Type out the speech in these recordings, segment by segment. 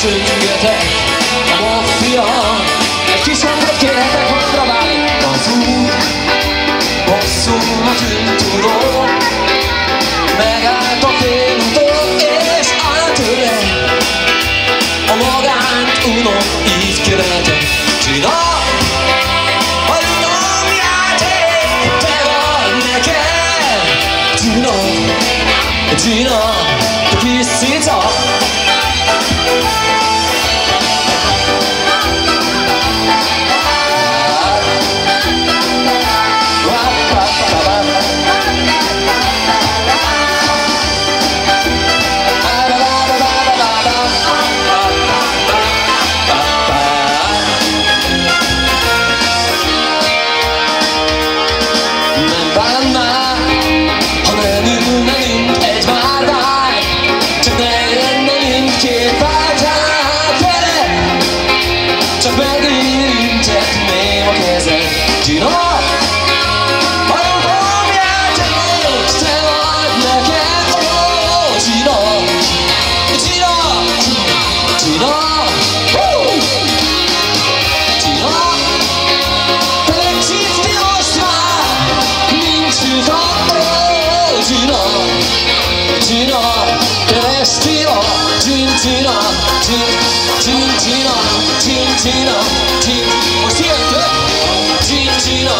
süngetek a maffia. Egy kis hangot kérhetek, magra válik az út. Bosszúnak tűnt tudom, megállt a félúton, és állt tőle. A magányt unom, így követek. Csinál, a jutalomjáték, te vagy neked. Gina, a kis cica. Csak megérintetném a kezed. Gina, a jutalomjáték, te vagy neked. Oh, Gina, Gina, Gina, Gina, pedig csípni most már nincs jutalom. Oh, Gina, Gina, Cristina, Gina, Gina, Gina, most jöttök? Gina,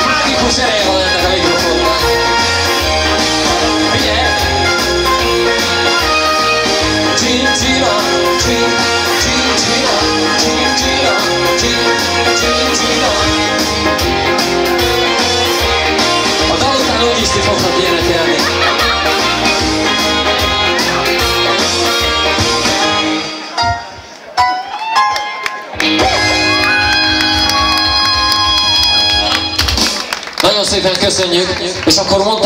mágikus ereje van ennek a mikrofonnak. Figyelj! Gina, a dal után úgy is ti fognak énekelni. Nagyon szépen köszönjük, és akkor mondom,